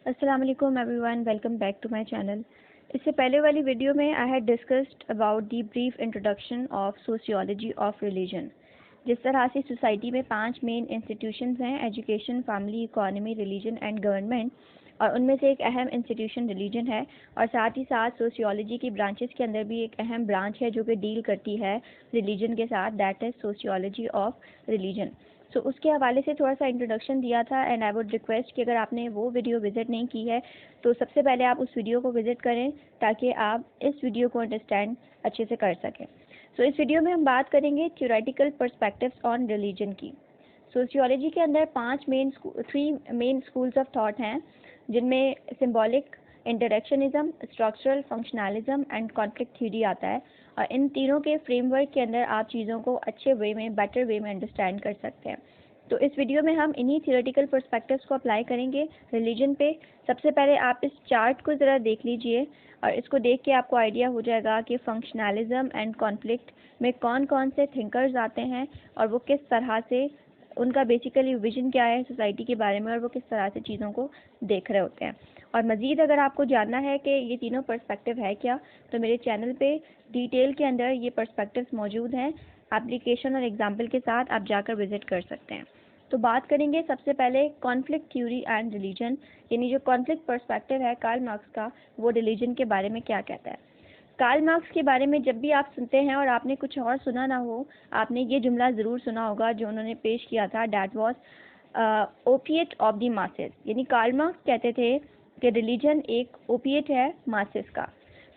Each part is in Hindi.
अस्सलाम वालेकुम everyone, welcome back to my channel. इससे पहले वाली वीडियो में I had discussed about the brief introduction of sociology of religion. जिस तरह से सोसाइटी में 5 मेन इंस्टीट्यूशंस हैं, education, family, economy, religion and government, और उनमें से एक अहम इंस्टीट्यूशन रिलीजन है। और साथ ही साथ सोशियोलॉजी की ब्रांचेस के अंदर भी एक अहम ब्रांच है जो कि डील करती है रिलीजन के साथ, that is sociology of religion. So उसके हवाले से थोड़ा सा इंट्रोडक्शन दिया था एंड आई वुड रिक्वेस्ट कि अगर आपने वो वीडियो विज़िट नहीं की है तो सबसे पहले आप उस वीडियो को विज़िट करें ताकि आप इस वीडियो को अंडरस्टैंड अच्छे से कर सकें। सो इस वीडियो में हम बात करेंगे थ्योरेटिकल पर्सपेक्टिव्स ऑन रिलीजन की। सोशियोलॉजी के अंदर 3 मेन स्कूल्स ऑफ थॉट हैं, जिनमें symbolic, interactionism, structural functionalism and conflict theory आता है। और इन तीनों के फ्रेमवर्क के अंदर आप चीज़ों को अच्छे वे में, बेटर वे में अंडरस्टैंड कर सकते हैं। तो इस वीडियो में हम इन्हीं थियोरेटिकल पर्सपेक्टिव्स को अप्लाई करेंगे रिलीजन पे। सबसे पहले आप इस चार्ट को ज़रा देख लीजिए और इसको देख के आपको आइडिया हो जाएगा कि फंक्शनलिज्म एंड कॉन्फ्लिक्ट में कौन कौन से थिंकर्स आते हैं और वो किस तरह से, उनका बेसिकली विजन क्या है सोसाइटी के बारे में और वो किस तरह से चीज़ों को देख रहे होते हैं। और मज़ीद अगर आपको जानना है कि ये तीनों पर्सपेक्टिव है क्या, तो मेरे चैनल पे डिटेल के अंदर ये पर्सपेक्टिव्स मौजूद हैं, एप्लीकेशन और एग्जाम्पल के साथ आप जाकर विज़िट कर सकते हैं। तो बात करेंगे सबसे पहले कॉन्फ्लिक्ट थ्योरी एंड रिलीजन, यानी जो कॉन्फ्लिक्ट पर्सपेक्टिव है कार्ल मार्क्स का, वो रिलीजन के बारे में क्या कहता है। कार्ल मार्क्स के बारे में जब भी आप सुनते हैं और आपने कुछ और सुना ना हो, आपने ये जुमला ज़रूर सुना होगा जो उन्होंने पेश किया था, that was opiate of the masses. यानी कार्ल मार्क्स कहते थे कि रिलीजन एक ओपिएट है मासेस का।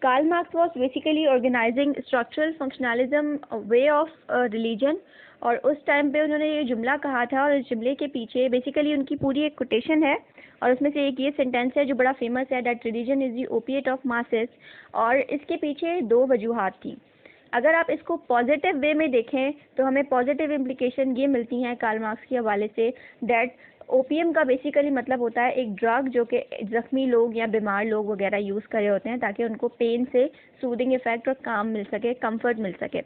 Karl Marx was basically organizing structural functionalism way of religion, और उस टाइम पे उन्होंने ये जुमला कहा था। और इस जुमले के पीछे बेसिकली उनकी पूरी एक कोटेशन है और उसमें से एक ये सेंटेंस है जो बड़ा फेमस है, that religion is the opiate of masses. और इसके पीछे 2 वजूहात थी। अगर आप इसको पॉजिटिव वे में देखें तो हमें पॉजिटिव इम्प्लिकेशन ये मिलती हैं कार्ल मार्क्स के हवाले से, दैट ओपीएम का बेसिकली मतलब होता है एक ड्रग जो कि ज़ख्मी लोग या बीमार लोग वगैरह यूज़ कर रहे होते हैं ताकि उनको पेन से सूदिंग इफेक्ट और काम मिल सके, कंफर्ट मिल सके,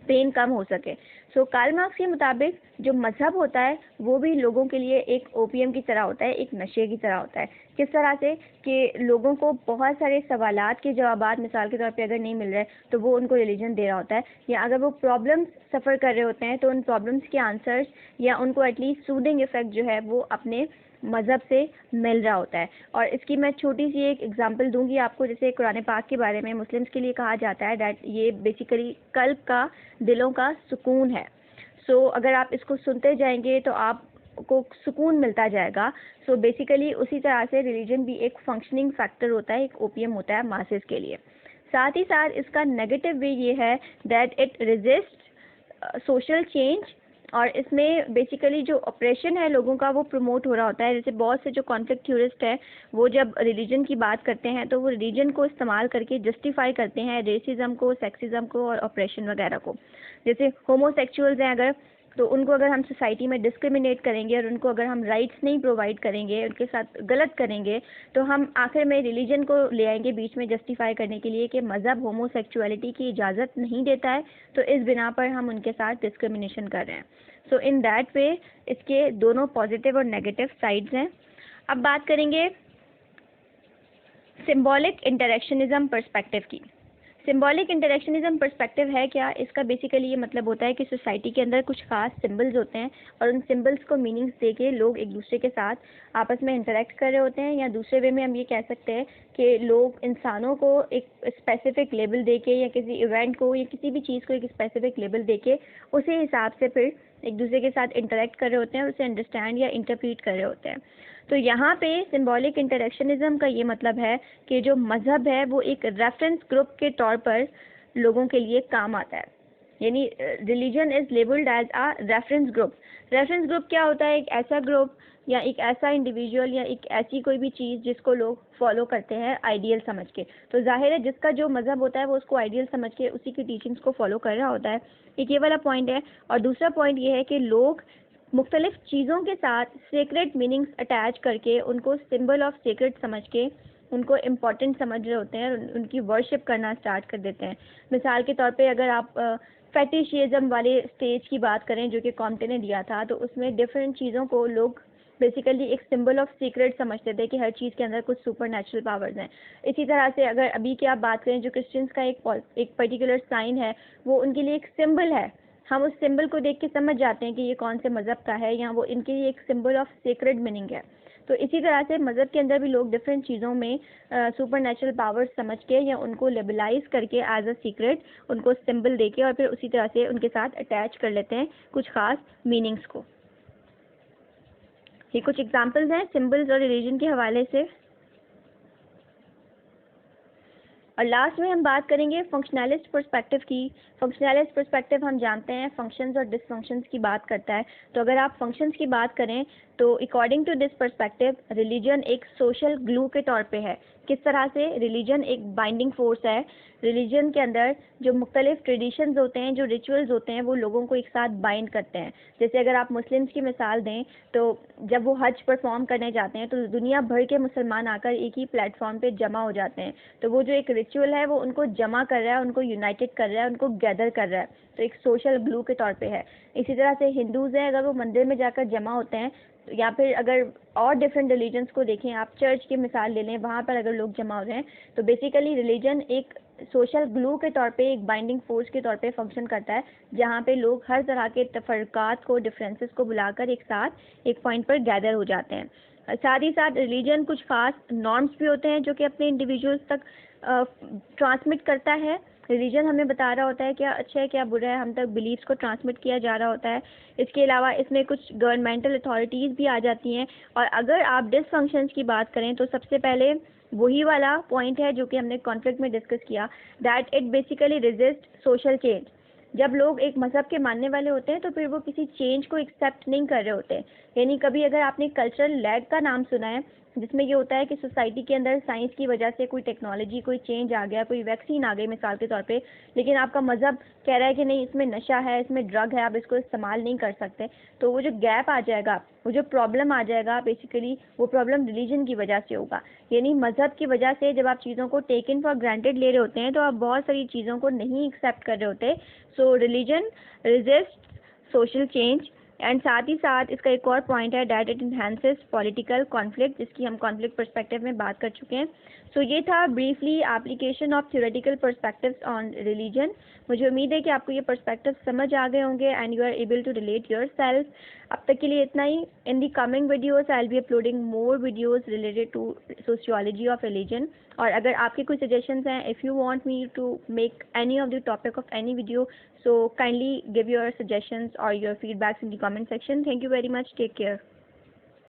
पेन कम हो सके। सो कार्ल मार्क्स के मुताबिक जो मज़हब होता है वो भी लोगों के लिए एक ओपीएम की तरह होता है, एक नशे की तरह होता है। किस तरह से कि लोगों को बहुत सारे सवालात के जवाबात मिसाल के तौर पे अगर नहीं मिल रहे तो वो उनको रिलीजन दे रहा होता है, या अगर वो प्रॉब्लम्स सफ़र कर रहे होते हैं तो उन प्रॉब्लम्स के आंसर्स या उनको एटलीस्ट सूदिंग इफेक्ट जो है वो अपने मज़हब से मिल रहा होता है। और इसकी मैं छोटी सी एक एग्जांपल दूंगी आपको। जैसे कुरान पाक के बारे में मुस्लिम्स के लिए कहा जाता है दैट ये बेसिकली कल्ब का, दिलों का सुकून है। सो अगर आप इसको सुनते जाएंगे तो आपको सुकून मिलता जाएगा। सो बेसिकली उसी तरह से रिलीजन भी एक फंक्शनिंग फैक्टर होता है, एक ओपीएम होता है मासेस के लिए। साथ ही साथ इसका नेगेटिव वे ये है that it resist social change, और इसमें बेसिकली जो ऑपरेशन है लोगों का वो प्रमोट हो रहा होता है। जैसे बहुत से जो कॉन्फ्लिक्ट थ्योरिस्ट हैं वो जब रिलीजन की बात करते हैं तो वो रिलीजन को इस्तेमाल करके जस्टिफाई करते हैं रेसिज्म को, सेक्सिज्म को और ऑपरेशन वगैरह को। जैसे होमोसेक्सुअल्स हैं अगर, तो उनको अगर हम सोसाइटी में डिस्क्रिमिनेट करेंगे और उनको अगर हम राइट्स नहीं प्रोवाइड करेंगे, उनके साथ गलत करेंगे, तो हम आखिर में रिलीजन को ले आएंगे बीच में जस्टिफाई करने के लिए कि मज़हब होमोसेक्सुअलिटी की इजाज़त नहीं देता है, तो इस बिना पर हम उनके साथ डिस्क्रिमिनेशन कर रहे हैं। सो इन दैट वे इसके दोनों पॉजिटिव और नेगेटिव साइड्स हैं। अब बात करेंगे सिंबॉलिक इंटरेक्शनिज्म पर्सपेक्टिव की। सिंबॉलिक इंटरेक्शनिज्म पर्सपेक्टिव है क्या? इसका बेसिकली ये मतलब होता है कि सोसाइटी के अंदर कुछ खास सिंबल्स होते हैं और उन सिंबल्स को मीनिंग्स देके लोग एक दूसरे के साथ आपस में इंटरेक्ट कर रहे होते हैं, या दूसरे वे में हम ये कह सकते हैं कि लोग इंसानों को एक स्पेसिफिक लेबल देके या किसी इवेंट को या किसी भी चीज़ को एक स्पेसिफिक लेबल देके उसी हिसाब से फिर एक दूसरे के साथ इंटरेक्ट कर रहे होते हैं और उसे अंडरस्टैंड या इंटरप्रीट कर रहे होते हैं। तो यहाँ पे सिंबॉलिक इंटरेक्शनिज्म का ये मतलब है कि जो मज़हब है वो एक रेफरेंस ग्रुप के तौर पर लोगों के लिए काम आता है। यानी religion is labelled as a reference group. Reference group क्या होता है? एक ऐसा ग्रुप या एक ऐसा इंडिविजुअल या एक ऐसी कोई भी चीज़ जिसको लोग फॉलो करते हैं आइडियल समझ के। तो जाहिर है जिसका जो मज़हब होता है वो उसको आइडियल समझ के उसी की टीचिंग्स को फॉलो कर रहा होता है। एक ये वाला पॉइंट है। और दूसरा पॉइंट ये है कि लोग मुख्तलिफ चीज़ों के साथ सीक्रेट मीनिंग्स अटैच करके उनको सिंबल ऑफ सीक्रेट समझ के उनको इम्पॉर्टेंट समझ रहे होते हैं और उनकी वर्शिप करना स्टार्ट कर देते हैं। मिसाल के तौर पे अगर आप फेटिशिज्म वाले स्टेज की बात करें जो कि कॉम्टे ने दिया था, तो उसमें डिफरेंट चीज़ों को लोग बेसिकली एक सिंबल ऑफ सीक्रेट समझते थे कि हर चीज़ के अंदर कुछ सुपर नेचुरल पावर्स हैं। इसी तरह से अगर अभी की आप बात करें, जो क्रिश्चियंस का एक पर्टिकुलर साइन है, वो उनके लिए एक सिंबल है। हम उस सिंबल को देख के समझ जाते हैं कि ये कौन से मज़हब का है, या वो इनके लिए एक सिंबल ऑफ सीक्रेट मीनिंग है। तो इसी तरह से मज़हब के अंदर भी लोग डिफरेंट चीज़ों में सुपर नेचुरल पावर्स समझ के या उनको लेबलाइज करके एज अ सीक्रेट उनको सिंबल दे के और फिर उसी तरह से उनके साथ अटैच कर लेते हैं कुछ खास मीनिंग्स को। ये कुछ एग्जांपल्स हैं सिंबल्स और रिलीजन के हवाले से। और लास्ट में हम बात करेंगे फंक्शनलिस्ट पर्सपेक्टिव की। फंक्शनलिस्ट पर्सपेक्टिव हम जानते हैं फंक्शंस और डिसफंक्शंस की बात करता है। तो अगर आप फंक्शंस की बात करें तो according to this perspective religion एक सोशल ग्लू के तौर पे है। किस तरह से? रिलीजन एक बाइंडिंग फोर्स है। रिलीजन के अंदर जो मुख्तलिफ ट्रेडिशंस होते हैं, जो रिचुअल्स होते हैं, वो लोगों को एक साथ बाइंड करते हैं। जैसे अगर आप मुस्लिम्स की मिसाल दें तो जब वो हज परफॉर्म करने जाते हैं तो दुनिया भर के मुसलमान आकर एक ही प्लेटफॉर्म पे जमा हो जाते हैं। तो वो जो एक रिचुअल है वो उनको जमा कर रहा है, उनको यूनाइटेड कर रहा है, उनको गैदर कर रहा है। तो एक सोशल ग्लू के तौर पे है। इसी तरह से हिंदूज़ हैं, अगर वो मंदिर में जाकर जमा होते हैं, या फिर अगर और डिफरेंट रिलीजन्स को देखें, आप चर्च की मिसाल ले लें, वहाँ पर अगर लोग जमा हो जाएं, तो बेसिकली रिलीजन एक सोशल ग्लू के तौर पे, एक बाइंडिंग फोर्स के तौर पे फंक्शन करता है, जहाँ पे लोग हर तरह के तफरकात को, डिफरेंसेस को बुलाकर एक साथ एक पॉइंट पर गैदर हो जाते हैं। साथ ही साथ रिलीजन कुछ खास नॉर्म्स भी होते हैं जो कि अपने इंडिविजुअल्स तक ट्रांसमिट करता है। रिलीजन हमें बता रहा होता है क्या अच्छा है क्या बुरा है, हम तक बिलीव्स को ट्रांसमिट किया जा रहा होता है। इसके अलावा इसमें कुछ गवर्नमेंटल अथॉरिटीज़ भी आ जाती हैं। और अगर आप डिसफंक्शंस की बात करें तो सबसे पहले वही वाला पॉइंट है जो कि हमने कॉन्फ्लिक्ट में डिस्कस किया, that it basically resist social change. जब लोग एक मज़हब के मानने वाले होते हैं तो फिर वो किसी चेंज को एक्सेप्ट नहीं कर रहे होते। यानी कभी अगर आपने कल्चरल लैग का नाम सुना है, जिसमें ये होता है कि सोसाइटी के अंदर साइंस की वजह से कोई टेक्नोलॉजी, कोई चेंज आ गया, कोई वैक्सीन आ गई मिसाल के तौर पे, लेकिन आपका मज़हब कह रहा है कि नहीं, इसमें नशा है, इसमें ड्रग है, आप इसको इस्तेमाल नहीं कर सकते। तो वो जो गैप आ जाएगा, वो जो प्रॉब्लम आ जाएगा, बेसिकली वो प्रॉब्लम रिलीजन की वजह से होगा। यानी मज़हब की वजह से जब आप चीज़ों को टेकन फॉर ग्रांटेड ले रहे होते हैं तो आप बहुत सारी चीज़ों को नहीं एक्सेप्ट कर रहे होते। सो religion resist social change. And साथ ही साथ इसका एक और पॉइंट है that it enhances political conflict, जिसकी हम कॉन्फ्लिक्ट पर्सपेक्टिव में बात कर चुके हैं। सो ये था briefly application of theoretical perspectives on religion. मुझे उम्मीद है कि आपको ये पर्सपेक्टिव समझ आ गए होंगे and you are able to relate yourself. अब तक के लिए इतना ही। In the coming videos I will be uploading more videos related to sociology of religion. और अगर आपके कोई सजेशंस हैं, if you want me to make any of the topic of any video, so kindly give your suggestions or your feedbacks in the comment section. Thank you very much. Take care.